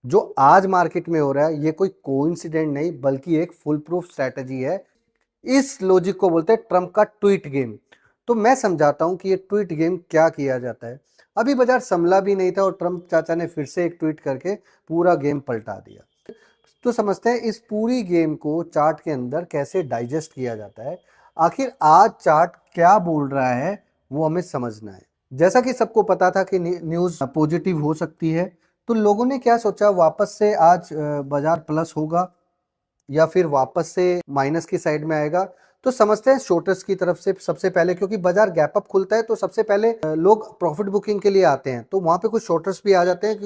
जो आज मार्केट में हो रहा है ये कोई कोइंसिडेंट नहीं बल्कि एक फुल प्रूफ स्ट्रैटेजी है। इस लॉजिक को बोलते हैं ट्रम्प का ट्वीट गेम। तो मैं समझाता हूं कि ये ट्वीट गेम क्या किया जाता है। अभी बाजार संभला भी नहीं था और ट्रम्प चाचा ने फिर से एक ट्वीट करके पूरा गेम पलटा दिया। तो समझते हैं इस पूरी गेम को चार्ट के अंदर कैसे डाइजेस्ट किया जाता है। आखिर आज चार्ट क्या बोल रहा है वो हमें समझना है। जैसा कि सबको पता था कि न्यूज पॉजिटिव हो सकती है, तो लोगों ने क्या सोचा, वापस से आज बाजार प्लस होगा या फिर वापस से माइनस की साइड में आएगा। तो समझते हैं शॉर्टर्स की तरफ से सबसे पहले, क्योंकि बाजार गैप अप खुलता है तो सबसे पहले लोग प्रॉफिट बुकिंग के लिए आते हैं, तो वहां पे कुछ शॉर्टर्स भी आ जाते हैं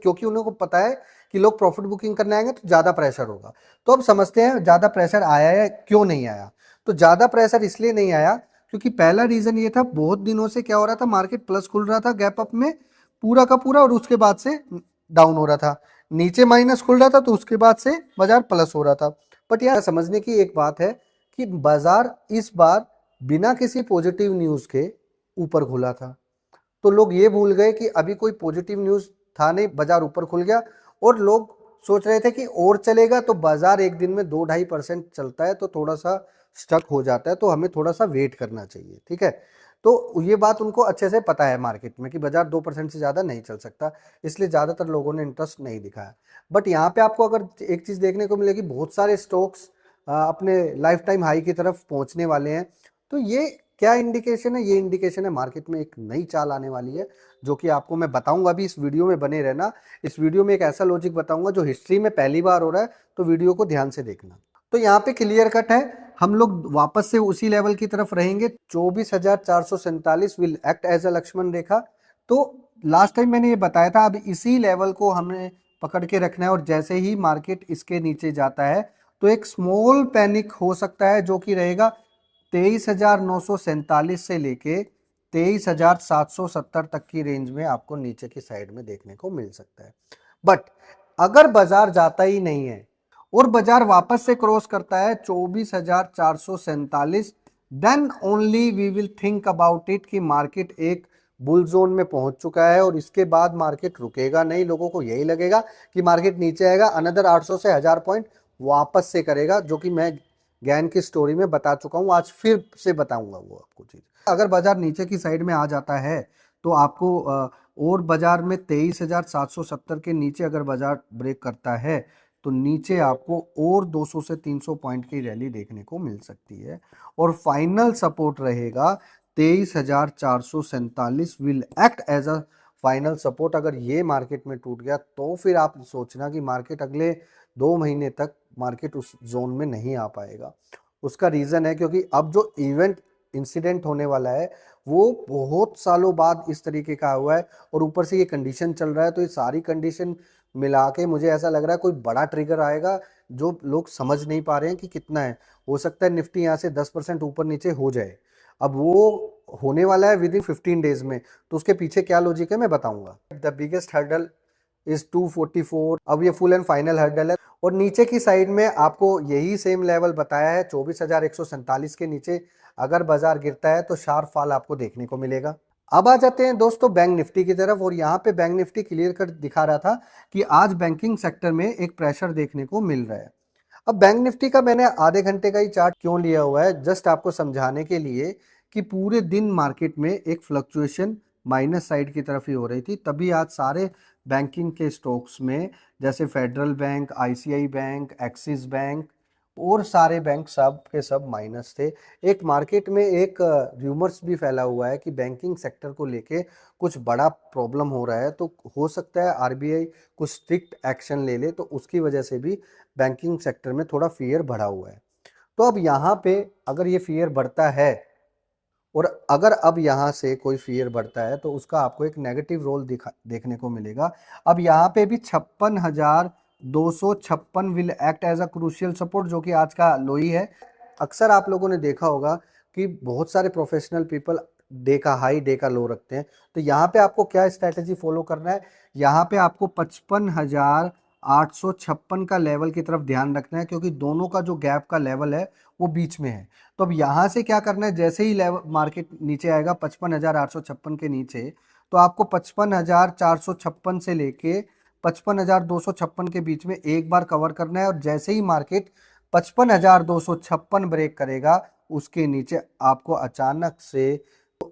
क्योंकि उन्हें को पता है कि लोग प्रॉफिट बुकिंग करने आएंगे तो ज्यादा प्रेशर होगा। तो अब समझते हैं ज्यादा प्रेशर आया है क्यों नहीं आया। तो ज्यादा प्रेशर इसलिए नहीं आया क्योंकि पहला रीजन ये था, बहुत दिनों से क्या हो रहा था, मार्केट प्लस खुल रहा था गैप अप में पूरा का पूरा और उसके बाद से डाउन हो रहा था, नीचे माइनस खुल रहा था तो उसके बाद से बाजार प्लस हो रहा था। बट यार समझने की एक बात है कि बाजार इस बार बिना किसी पॉजिटिव न्यूज के ऊपर खुला था। तो लोग ये भूल गए कि अभी कोई पॉजिटिव न्यूज था नहीं, बाजार ऊपर खुल गया और लोग सोच रहे थे कि और चलेगा। तो बाजार एक दिन में 2-2.5% चलता है तो थोड़ा सा स्टक हो जाता है, तो हमें थोड़ा सा वेट करना चाहिए, ठीक है। तो ये बात उनको अच्छे से पता है मार्केट में कि बाजार 2% से ज्यादा नहीं चल सकता, इसलिए ज्यादातर लोगों ने इंटरेस्ट नहीं दिखाया। बट यहाँ पे आपको अगर एक चीज देखने को मिलेगी, बहुत सारे स्टॉक्स अपने लाइफ टाइम हाई की तरफ पहुंचने वाले हैं। तो ये क्या इंडिकेशन है? ये इंडिकेशन है मार्केट में एक नई चाल आने वाली है, जो कि आपको मैं बताऊंगा। अभी इस वीडियो में बने रहना। इस वीडियो में एक ऐसा लॉजिक बताऊंगा जो हिस्ट्री में पहली बार हो रहा है, तो वीडियो को ध्यान से देखना। तो यहाँ पे क्लियर कट है, हम लोग वापस से उसी लेवल की तरफ रहेंगे। 24,447 will act as a Lakshman rekha. तो लास्ट टाइम मैंने ये बताया था, अब इसी लेवल को हमने पकड़ के रखना है और जैसे ही मार्केट इसके नीचे जाता है तो एक स्मॉल पैनिक हो सकता है, जो कि रहेगा 23,947 से लेके 23,770 तक की रेंज में आपको नीचे की साइड में देखने को मिल सकता है। बट अगर बाजार जाता ही नहीं है और बाजार वापस से क्रॉस करता है 24,447, then only we will think about it कि मार्केट एक बुल जोन में पहुंच चुका है और इसके बाद मार्केट रुकेगा नहीं। लोगों को यही लगेगा कि मार्केट नीचे आएगा, अनदर 800 से 1000 पॉइंट वापस से करेगा, जो कि मैं ज्ञान की स्टोरी में बता चुका हूं, आज फिर से बताऊंगा वो आपको चीज। अगर बाजार नीचे की साइड में आ जाता है तो आपको और बाजार में 23,770 के नीचे अगर बाजार ब्रेक करता है तो नीचे आपको और 200 से 300 पॉइंट की रैली देखने को मिल सकती है और फाइनल सपोर्ट रहेगा 23,447 will act as a final support. अगर ये मार्केट में टूट गया तो फिर आप सोचना कि मार्केट अगले 2 महीने तक मार्केट उस जोन में नहीं आ पाएगा। उसका रीजन है क्योंकि अब जो इवेंट इंसिडेंट होने वाला है वो बहुत सालों बाद इस तरीके का हुआ है और ऊपर से ये कंडीशन चल रहा है। तो ये सारी कंडीशन मिला के मुझे ऐसा लग रहा है कोई बड़ा ट्रिगर आएगा जो लोग समझ नहीं पा रहे हैं कि कितना है। हो सकता है निफ्टी यहाँ से 10% ऊपर नीचे हो जाए। अब वो होने वाला है विद इन 15 डेज में, तो उसके पीछे क्या लॉजिक है मैं बताऊंगा। द बिगेस्ट हर्डल इज 244, अब ये फुल एंड फाइनल हर्डल है। और नीचे की साइड में आपको यही सेम लेवल बताया है 24,147 के नीचे अगर बाजार गिरता है तो शार्प फॉल आपको देखने को मिलेगा। अब आ जाते हैं दोस्तों बैंक निफ्टी की तरफ, और यहाँ पे बैंक निफ्टी क्लियर कर दिखा रहा था कि आज बैंकिंग सेक्टर में एक प्रेशर देखने को मिल रहा है। अब बैंक निफ्टी का मैंने आधे घंटे का ही चार्ट क्यों लिया हुआ है, जस्ट आपको समझाने के लिए कि पूरे दिन मार्केट में एक फ्लक्चुएशन माइनस साइड की तरफ ही हो रही थी। तभी आज सारे बैंकिंग के स्टॉक्स में जैसे federal bank, ICI bank, axis bank और सारे बैंक सब के सब माइनस थे। एक मार्केट में एक र्यूमर्स भी फैला हुआ है कि बैंकिंग सेक्टर को लेके कुछ बड़ा प्रॉब्लम हो रहा है, तो हो सकता है आरबीआई कुछ स्ट्रिक्ट एक्शन ले ले, तो उसकी वजह से भी बैंकिंग सेक्टर में थोड़ा फियर बढ़ा हुआ है। तो अब यहाँ पे अगर ये फियर बढ़ता है और अगर अब यहाँ से कोई फियर बढ़ता है तो उसका आपको एक नेगेटिव रोल देखने को मिलेगा। अब यहाँ पे भी 56,256 will act as a crucial support, जो कि आज का लो ही है। अक्सर आप लोगों ने देखा होगा कि बहुत सारे प्रोफेशनल पीपल डे का हाई डे का लो रखते हैं। तो यहाँ पे आपको क्या स्ट्रैटेजी फॉलो करना है, यहाँ पे आपको 55,856 का लेवल की तरफ ध्यान रखना है, क्योंकि दोनों का जो गैप का लेवल है वो बीच में है। तो अब यहाँ से क्या करना है, जैसे ही लेवल मार्केट नीचे आएगा 55,856 के नीचे, तो आपको 55,456 से लेके 55,256 के बीच में एक बार कवर करना है, और जैसे ही मार्केट 55,256 ब्रेक करेगा उसके नीचे आपको अचानक से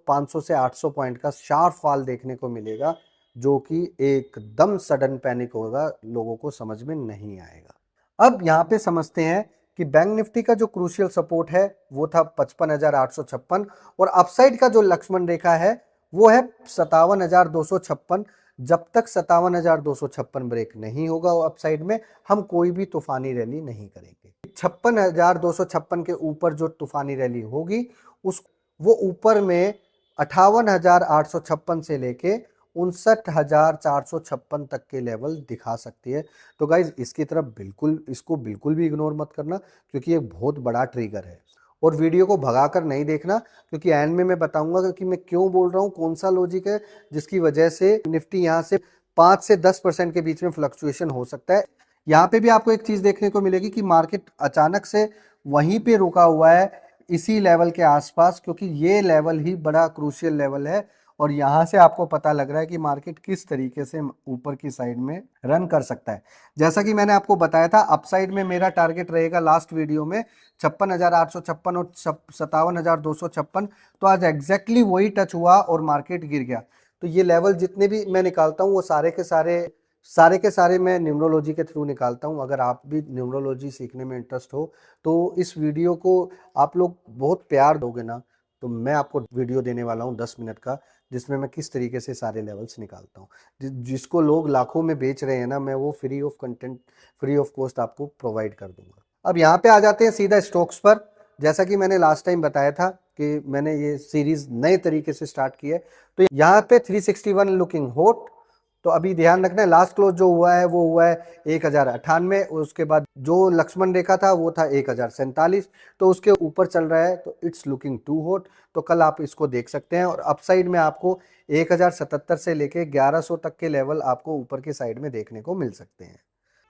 500 से 800 पॉइंट का शार्प फॉल देखने को मिलेगा, जो कि एकदम सडन पैनिक होगा, लोगों को समझ में नहीं आएगा। अब यहाँ पे समझते हैं कि बैंक निफ्टी का जो क्रूशियल सपोर्ट है वो था 55,856, और अपसाइड का जो लक्ष्मण रेखा है वो है 57,256। जब तक 57,256 ब्रेक नहीं होगा अपसाइड में, हम कोई भी तूफानी रैली नहीं करेंगे। 56,256 के ऊपर जो तूफानी रैली होगी उस वो ऊपर में 58,856 से लेके 59,456 तक के लेवल दिखा सकती है। तो गाइज इसको बिल्कुल भी इग्नोर मत करना, क्योंकि ये बहुत बड़ा ट्रिगर है। और वीडियो को भगाकर नहीं देखना, क्योंकि एंड में मैं बताऊंगा कि मैं क्यों बोल रहा हूँ, कौन सा लॉजिक है जिसकी वजह से निफ्टी यहाँ से 5 से 10% के बीच में फ्लक्चुएशन हो सकता है। यहाँ पे भी आपको एक चीज देखने को मिलेगी कि मार्केट अचानक से वहीं पे रुका हुआ है, इसी लेवल के आसपास, क्योंकि ये लेवल ही बड़ा क्रूशियल लेवल है, और यहाँ से आपको पता लग रहा है कि मार्केट किस तरीके से ऊपर की साइड में रन कर सकता है। जैसा कि मैंने आपको बताया था, अपसाइड में मेरा टारगेट रहेगा लास्ट वीडियो में 56,856 और 57,256। तो आज एग्जैक्टली वही टच हुआ और मार्केट गिर गया। तो ये लेवल जितने भी मैं निकालता हूँ वो सारे के सारे मैं न्यूमरोलॉजी के थ्रू निकालता हूँ। अगर आप भी न्यूमरोलॉजी सीखने में इंटरेस्ट हो तो इस वीडियो को आप लोग बहुत प्यार दोगे ना, तो मैं आपको वीडियो देने वाला हूँ 10 मिनट का, जिसमें मैं किस तरीके से सारे लेवल्स निकालता हूँ। जिसको लोग लाखों में बेच रहे हैं ना, मैं वो free of content, free of cost आपको प्रोवाइड कर दूंगा। अब यहाँ पे आ जाते हैं सीधा स्टॉक्स पर। जैसा कि मैंने लास्ट टाइम बताया था कि मैंने ये सीरीज नए तरीके से स्टार्ट की है। तो यहाँ पे 361 लुकिंग हॉट। तो अभी ध्यान रखना है, लास्ट क्लोज जो हुआ है वो हुआ है 1098, उसके बाद जो लक्ष्मण रेखा था वो था 1047, तो उसके ऊपर चल रहा है, तो इट्स लुकिंग टू हॉट। तो कल आप इसको देख सकते हैं, और अपसाइड में आपको 1077 से लेके 1100 तक के लेवल आपको ऊपर की साइड में देखने को मिल सकते हैं।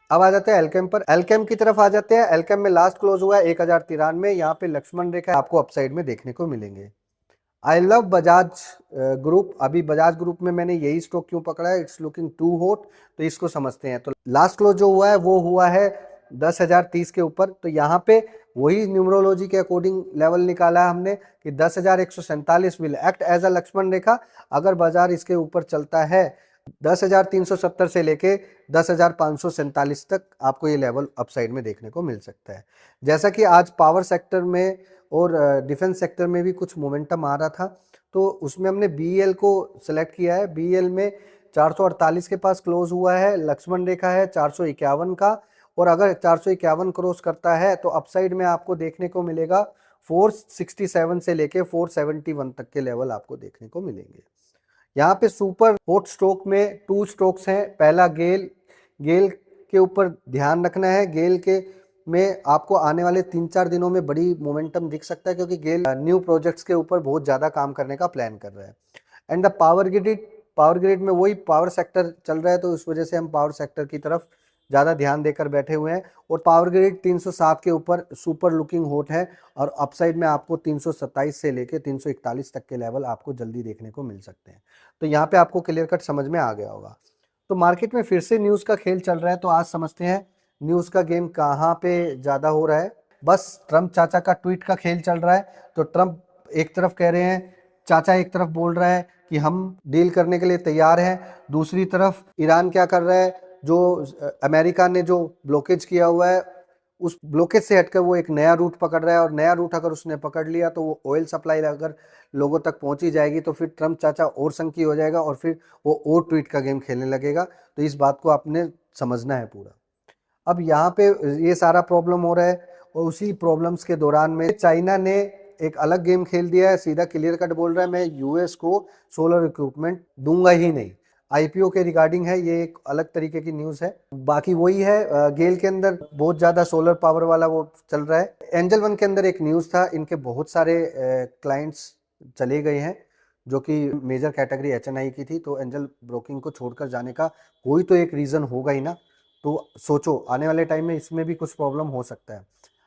अब आ जाते हैं एल्केम पर। एल्केम की तरफ आ जाते हैं। एल्केम में लास्ट क्लोज हुआ है 1093, यहाँ पे लक्ष्मण रेखा आपको अपसाइड में देखने को मिलेंगे। I love Bajaj group. अभी बजाज ग्रुप में मैंने यही स्टॉक क्यों पकड़ा है, इट्स लुकिंग टू हॉट, तो इसको समझते हैं। तो लास्ट क्लोज जो हुआ है वो हुआ है 10,030 के ऊपर। तो यहाँ पे वही न्यूमरोलॉजी के अकॉर्डिंग लेवल निकाला है हमने कि 10,147 will act as a Lakshman rekha. अगर बाजार इसके ऊपर चलता है 10,370 से लेके 10,547 तक आपको ये लेवल अपसाइड में देखने को मिल सकता है। जैसा कि आज पावर सेक्टर में और डिफेंस सेक्टर में भी कुछ मोमेंटम आ रहा था, तो उसमें हमने बीएल को सिलेक्ट किया है। बीएल में 448 के पास क्लोज हुआ है, लक्ष्मण रेखा है 451 का, और अगर 451 क्रॉस करता है तो अपसाइड में आपको देखने को मिलेगा 467 से लेके 471 तक के लेवल आपको देखने को मिलेंगे। यहाँ पे सुपर हॉट स्टॉक में 2 स्टॉक्स हैं। पहला गेल। गेल के ऊपर ध्यान रखना है। गेल के में आपको आने वाले 3-4 दिनों में बड़ी मोमेंटम दिख सकता है, क्योंकि गेल न्यू प्रोजेक्ट्स के ऊपर बहुत ज़्यादा काम करने का प्लान कर रहा है। एंड द पावर ग्रिड में वही पावर सेक्टर चल रहा है, तो इस वजह से हम पावर सेक्टर की तरफ ज़्यादा ध्यान देकर बैठे हुए हैं। और पावर ग्रिड 307 के ऊपर सुपर लुकिंग हॉट है, और अपसाइड में आपको 327 से लेके 341 तक के लेवल आपको जल्दी देखने को मिल सकते हैं। तो यहाँ पे आपको क्लियर कट समझ में आ गया होगा। तो मार्केट में फिर से न्यूज़ का खेल चल रहा है, तो आज समझते हैं न्यूज़ का गेम कहाँ पे ज़्यादा हो रहा है। बस ट्रम्प चाचा का ट्वीट का खेल चल रहा है। तो ट्रम्प एक तरफ कह रहे हैं, चाचा एक तरफ बोल रहा है कि हम डील करने के लिए तैयार हैं, दूसरी तरफ ईरान क्या कर रहा है, जो अमेरिका ने जो ब्लॉकेज किया हुआ है उस ब्लॉकेज से हटकर वो एक नया रूट पकड़ रहा है, और नया रूट अगर उसने पकड़ लिया तो वो ऑयल सप्लाई अगर लोगों तक पहुंची जाएगी तो फिर ट्रम्प चाचा और संकी हो जाएगा, और फिर वो और ट्वीट का गेम खेलने लगेगा। तो इस बात को आपने समझना है पूरा। अब यहाँ पे ये सारा प्रॉब्लम हो रहा है, और उसी प्रॉब्लम्स के दौरान में चाइना ने एक अलग गेम खेल दिया है। सीधा क्लियर कट बोल रहा है, मैं यूएस को सोलर इक्विपमेंट दूंगा ही नहीं। आईपीओ के रिगार्डिंग है, ये एक अलग तरीके की न्यूज़ है। बाकी वही है, गेल के अंदर बहुत ज़्यादा सोलर पावर वाला वो चल रहा है। एंजल वन के अंदर एक न्यूज़ था, इनके बहुत सारे क्लाइंट्स चले गए हैं, जो कि मेजर कैटेगरी एचएनआई की थी। तो एंजल ब्रोकिंग को छोड़कर जाने का कोई तो एक रीज़न होगा ही ना। तो सोचो आने वाले टाइम में इसमें भी कुछ प्रॉब्लम हो सकता है।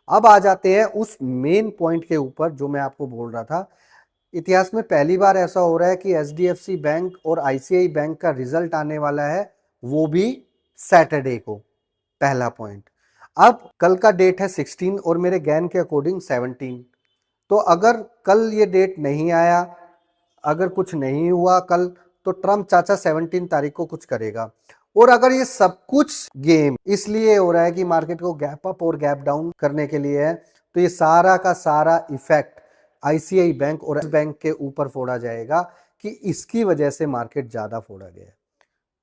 अब आ जाते हैं उस मेन पॉइंट के ऊपर जो मैं आपको बोल रहा था। इतिहास में पहली बार ऐसा हो रहा है कि एचडीएफसी बैंक और आईसीआई बैंक का रिजल्ट आने वाला है, वो भी सैटरडे को, पहला पॉइंट। अब कल का डेट है 16 और मेरे ज्ञान के अकॉर्डिंग 17। तो अगर कल ये डेट नहीं आया, अगर कुछ नहीं हुआ कल, तो ट्रम्प चाचा 17 तारीख को कुछ करेगा। और अगर ये सब कुछ गेम इसलिए हो रहा है कि मार्केट को गैप अप और गैप डाउन करने के लिए है, तो ये सारा का सारा इफेक्ट आईसीआई बैंक और बैंक के ऊपर फोड़ा जाएगा कि इसकी वजह से मार्केट ज्यादा फोड़ा गया है।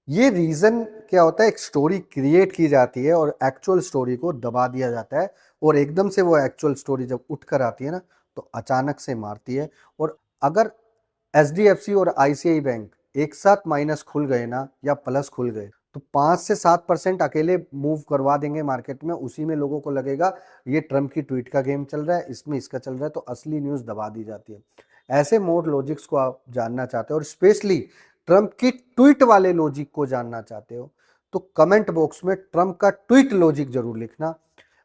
ये रीजन क्या होता है, एक स्टोरी क्रिएट की जाती है और एक्चुअल स्टोरी को दबा दिया जाता है, और एकदम से वो एक्चुअल स्टोरी जब उठ कर आती है ना, तो अचानक से मारती है। और अगर एचडीएफसी और आईसीआई बैंक एक साथ माइनस खुल गए ना, या प्लस खुल गए, तो 5 से 7% अकेले मूव करवा देंगे मार्केट में। उसी में लोगों को लगेगा ये ट्रम्प की ट्वीट का गेम चल रहा है, इसमें इसका चल रहा है, तो असली न्यूज दबा दी जाती है। ऐसे मोर लॉजिक्स को आप जानना चाहते हो और स्पेशली ट्रम्प की ट्वीट वाले लॉजिक को जानना चाहते हो, तो कमेंट बॉक्स में ट्रम्प का ट्वीट लॉजिक जरूर लिखना।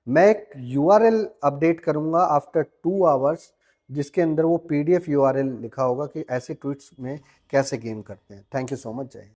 मैं एक यूआरएल अपडेट करूंगा आफ्टर 2 आवर्स, जिसके अंदर वो पीडीएफ यूआरएल लिखा होगा कि ऐसे ट्वीट्स में कैसे गेम करते हैं। थैंक यू सो मच, जय हिंद।